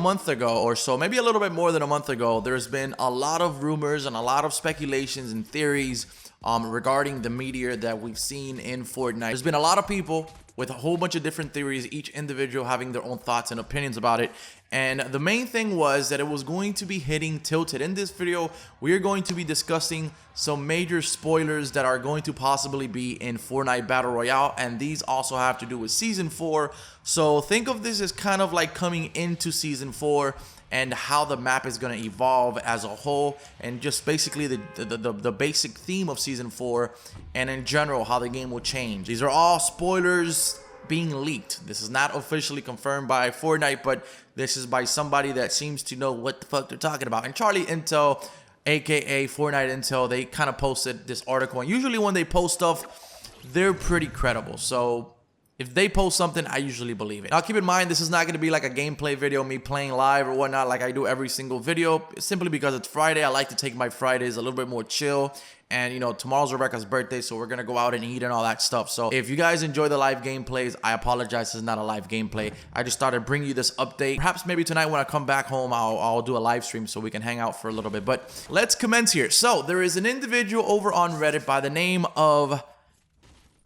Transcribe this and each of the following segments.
month ago or so, maybe a little bit more than a month ago, there's been a lot of rumors and a lot of speculations and theories regarding the meteor that we've seen in Fortnite. There's been a lot of people with a whole bunch of different theories, each individual having their own thoughts and opinions about it. And the main thing was that it was going to be hitting Tilted. In this video, we are going to be discussing some major spoilers that are going to possibly be in Fortnite Battle Royale, and these also have to do with Season 4. So think of this as kind of like coming into Season 4 and how the map is going to evolve as a whole, and just basically the basic theme of Season 4, and in general how the game will change. These are all spoilers being leaked. This is not officially confirmed by Fortnite, but this is by somebody that seems to know what the fuck they're talking about. And Charlie Intel, aka Fortnite Intel, they kind of posted this article, and usually when they post stuff, they're pretty credible. So if they post something, I usually believe it. Now, keep in mind, this is not going to be like a gameplay video, me playing live or whatnot, like I do every single video. Simply because it's Friday, I like to take my Fridays a little bit more chill. And, you know, tomorrow's Rebecca's birthday, so we're going to go out and eat and all that stuff. So if you guys enjoy the live gameplays, I apologize, this is not a live gameplay. I just started bringing you this update. Perhaps maybe tonight when I come back home, I'll do a live stream so we can hang out for a little bit. But let's commence here. So there is an individual over on Reddit by the name of...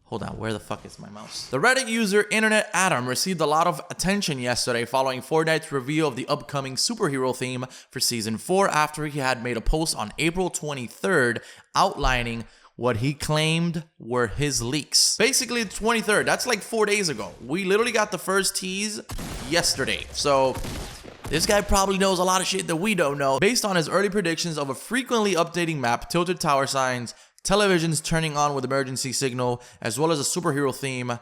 Hold on, where the fuck is my mouse? The Reddit user Internet Adam received a lot of attention yesterday following Fortnite's reveal of the upcoming superhero theme for Season 4 after he had made a post on April 23rd outlining what he claimed were his leaks. Basically, the 23rd, that's like 4 days ago. We literally got the first tease yesterday. So this guy probably knows a lot of shit that we don't know. Based on his early predictions of a frequently updating map, tilted tower signs, televisions turning on with emergency signal, as well as a superhero theme,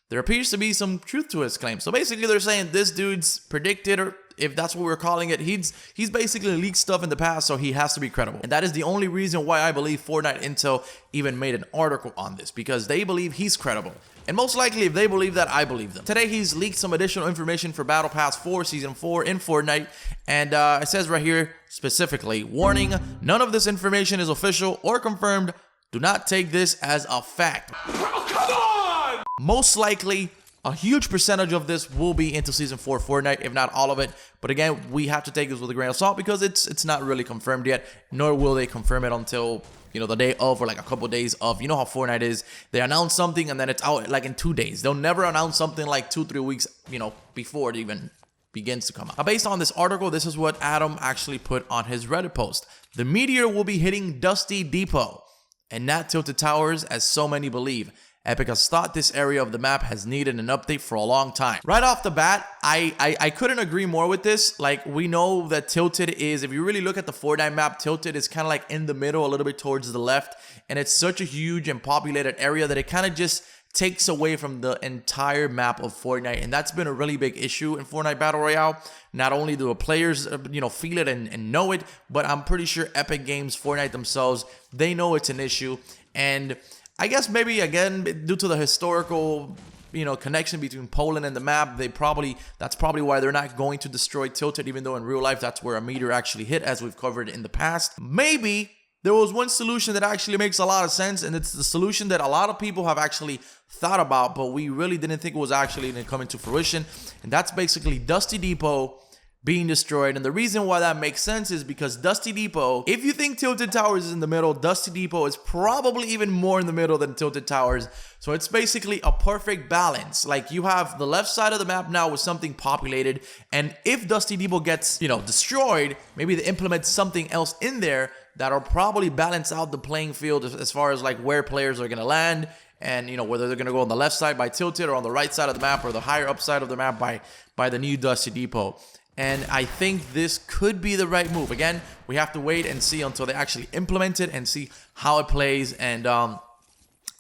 there appears to be some truth to his claim. So basically they're saying this dude's predicted, or if that's what we're calling it, he's basically leaked stuff in the past, so he has to be credible. And that is the only reason why I believe Fortnite Intel even made an article on this, because they believe he's credible. And most likely, if they believe that, I believe them. Today, he's leaked some additional information for Battle Pass 4 Season 4 in Fortnite. And it says right here, specifically, warning, none of this information is official or confirmed. Do not take this as a fact. Oh, come on! Most likely, a huge percentage of this will be into Season 4 Fortnite, if not all of it. But again, we have to take this with a grain of salt because it's not really confirmed yet, nor will they confirm it until, you know, the day of, or like a couple days of. You know how Fortnite is. They announce something and then it's out like in 2 days. They'll never announce something like 2-3 weeks, you know, before it even begins to come out. Now, based on this article, this is what Adam actually put on his Reddit post. The meteor will be hitting Dusty Depot and not Tilted Towers, as so many believe. Epic has thought this area of the map has needed an update for a long time. Right off the bat, I couldn't agree more with this. Like, we know that Tilted is, if you really look at the Fortnite map, Tilted is kind of like in the middle, a little bit towards the left. And it's such a huge and populated area that it kind of just takes away from the entire map of Fortnite. And that's been a really big issue in Fortnite Battle Royale. Not only do the players, you know, feel it and know it, but I'm pretty sure Epic Games, Fortnite themselves, they know it's an issue. And I guess maybe, again, due to the historical, you know, connection between Poland and the map, that's probably why they're not going to destroy Tilted, even though in real life, that's where a meteor actually hit, as we've covered in the past. Maybe there was one solution that actually makes a lot of sense, and it's the solution that a lot of people have actually thought about, but we really didn't think it was actually going to come into fruition. And that's basically Dusty Depot being destroyed. And the reason why that makes sense is because Dusty Depot, if you think Tilted Towers is in the middle, Dusty Depot is probably even more in the middle than Tilted Towers. So it's basically a perfect balance. Like, you have the left side of the map now with something populated, and if Dusty Depot gets, you know, destroyed, maybe they implement something else in there that'll probably balance out the playing field as far as like where players are going to land. And, you know, whether they're going to go on the left side by Tilted or on the right side of the map or the higher up side of the map by the new Dusty Depot. And I think this could be the right move. Again, we have to wait and see until they actually implement it and see how it plays. And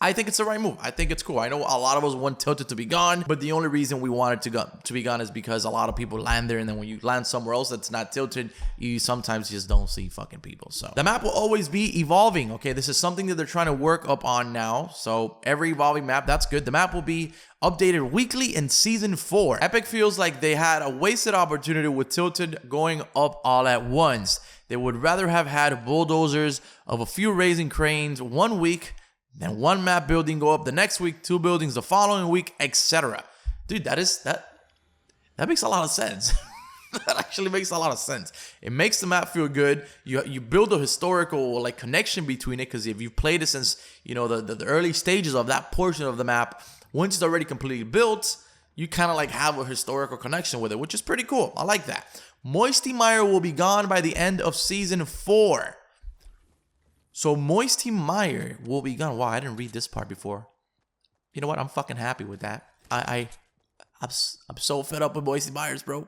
I think it's the right move. I think it's cool. I know a lot of us want Tilted to be gone, but the only reason we want it to be gone is because a lot of people land there, and then when you land somewhere else that's not Tilted, you sometimes just don't see fucking people. So the map will always be evolving. Okay, this is something that they're trying to work up on now. So every evolving map, that's good. The map will be updated weekly in Season 4. Epic feels like they had a wasted opportunity with Tilted going up all at once. They would rather have had bulldozers of a few raising cranes 1 week, then one map building go up the next week, 2 buildings the following week, etc. Dude, that makes a lot of sense. That actually makes a lot of sense. It makes the map feel good. You build a historical like connection between it, because if you've played it since, you know, the early stages of that portion of the map, once it's already completely built, you kind of like have a historical connection with it, which is pretty cool. I like that. Moisty Mire will be gone by the end of Season 4. So Moisty Mire will be gone. Wow, I didn't read this part before. You know what? I'm fucking happy with that. I'm so fed up with Moisty Mires, bro.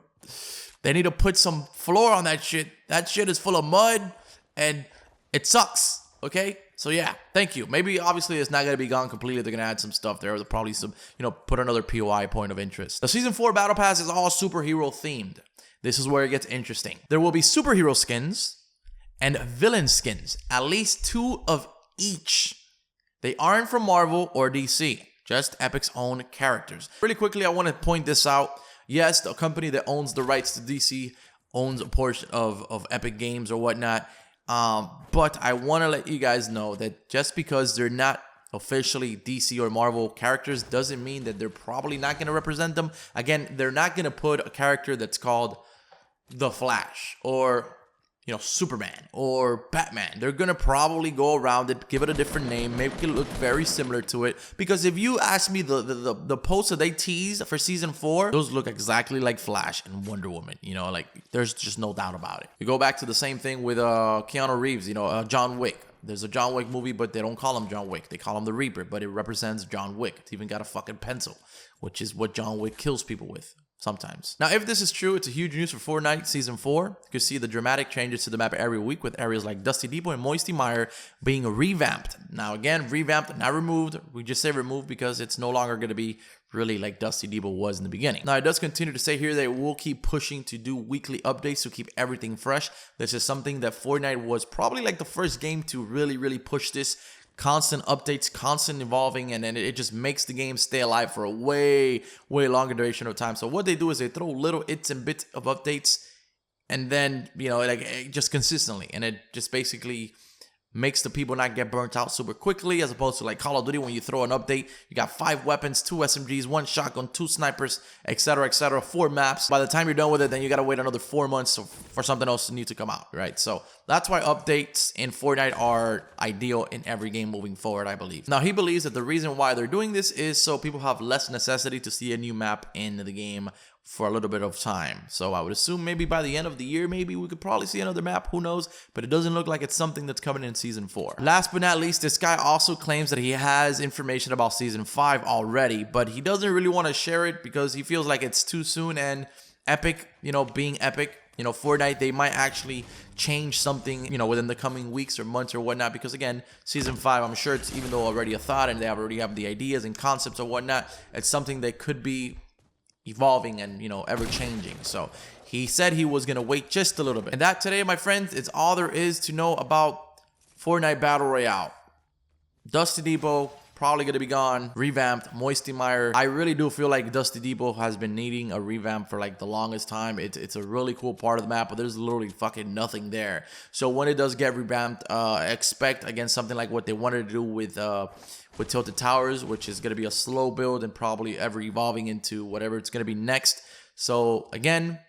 They need to put some floor on that shit. That shit is full of mud and it sucks. Okay? So yeah, thank you. Maybe obviously it's not going to be gone completely. They're going to add some stuff there. They'll probably some, you know, put another POI point of interest. The Season 4 Battle Pass is all superhero themed. This is where it gets interesting. There will be superhero skins and villain skins. At least 2 of each. They aren't from Marvel or DC. Just Epic's own characters. Really quickly, I want to point this out. Yes, the company that owns the rights to DC owns a portion of Epic Games or whatnot. But I want to let you guys know that just because they're not officially DC or Marvel characters doesn't mean that they're probably not going to represent them. Again, they're not going to put a character that's called The Flash or, you know, Superman or Batman. They're gonna probably go around it, give it a different name, make it look very similar to it. Because if you ask me, the posts that they teased for Season 4, those look exactly like Flash and Wonder Woman. You know, like there's just no doubt about it. You go back to the same thing with Keanu Reeves. You know, John Wick. There's a John Wick movie, but they don't call him John Wick. They call him the Reaper, but it represents John Wick. It's even got a fucking pencil, which is what John Wick kills people with. Sometimes. Now, if this is true, it's a huge news for Fortnite Season 4. You can see the dramatic changes to the map every week, with areas like Dusty Depot and Moisty Mire being revamped. Now, again, revamped, not removed. We just say removed because it's no longer going to be really like Dusty Depot was in the beginning. Now, it does continue to say here that it will keep pushing to do weekly updates to keep everything fresh. This is something that Fortnite was probably like the first game to really push this. Constant updates, constant evolving, and then it just makes the game stay alive for a way longer duration of time. So what they do is they throw little its and bits of updates, and then, you know, like just consistently, and it just basically makes the people not get burnt out super quickly, as opposed to like Call of Duty, when you throw an update, you got 5 weapons, 2 SMGs, 1 shotgun, 2 snipers, etc., 4 maps. By the time you're done with it, then you gotta wait another 4 months for something else to need to come out, right? So that's why updates in Fortnite are ideal in every game moving forward, I believe. Now, he believes that the reason why they're doing this is so people have less necessity to see a new map in the game for a little bit of time. So I would assume maybe by the end of the year, maybe we could probably see another map. Who knows? But it doesn't look like it's something that's coming in Season 4. Last but not least, this guy also claims that he has information about Season 5 already, but he doesn't really want to share it because he feels like it's too soon. And Epic, you know, being Epic, you know, Fortnite, they might actually change something, you know, within the coming weeks or months or whatnot. Because again, Season 5, I'm sure it's, even though already a thought and they already have the ideas and concepts or whatnot, it's something that could be evolving and, you know, ever changing. So he said he was gonna wait just a little bit. And that, today, my friends, is all there is to know about Fortnite Battle Royale. Dusty Depot probably gonna be gone, revamped. Moisty Mire, I really do feel like Dusty Depot has been needing a revamp for like the longest time. It's a really cool part of the map, but there's literally fucking nothing there. So when it does get revamped, expect again something like what they wanted to do with Tilted Towers, which is going to be a slow build and probably ever evolving into whatever it's going to be next. So again,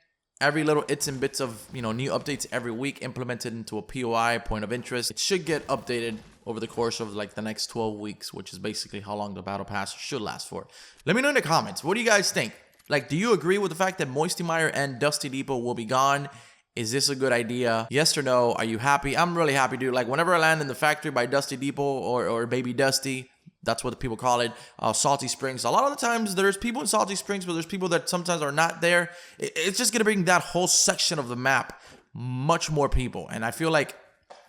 every little its and bits of, you know, new updates every week implemented into a POI, point of interest. It should get updated over the course of like the next 12 weeks, which is basically how long the battle pass should last for. Let me know in the comments, what do you guys think? Like, do you agree with the fact that Moisty Mire and Dusty Depot will be gone? Is this a good idea? Yes or no? Are you happy? I'm really happy, dude. Like, whenever I land in the factory by Dusty Depot or Baby Dusty, that's what the people call it, Salty Springs. A lot of the times there's people in Salty Springs, but there's people that sometimes are not there. It's just going to bring that whole section of the map much more people. And I feel like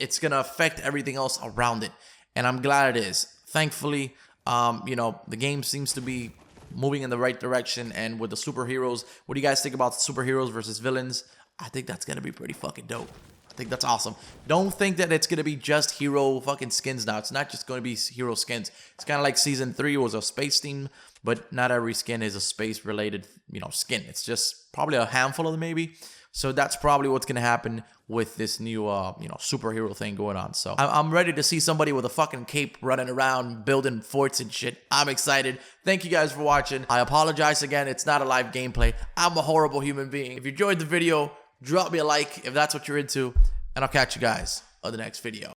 it's going to affect everything else around it. And I'm glad it is. Thankfully, you know, the game seems to be moving in the right direction. And with the superheroes, what do you guys think about superheroes versus villains? I think that's going to be pretty fucking dope. I think that's awesome. Don't think that it's going to be just hero fucking skins now. It's not just going to be hero skins. It's kind of like Season 3 was a space theme, but not every skin is a space related, you know, skin. It's just probably a handful of them maybe. So that's probably what's gonna happen with this new, superhero thing going on. So I'm ready to see somebody with a fucking cape running around building forts and shit. I'm excited. Thank you guys for watching. I apologize again. It's not a live gameplay. I'm a horrible human being. If you enjoyed the video, drop me a like if that's what you're into, and I'll catch you guys on the next video.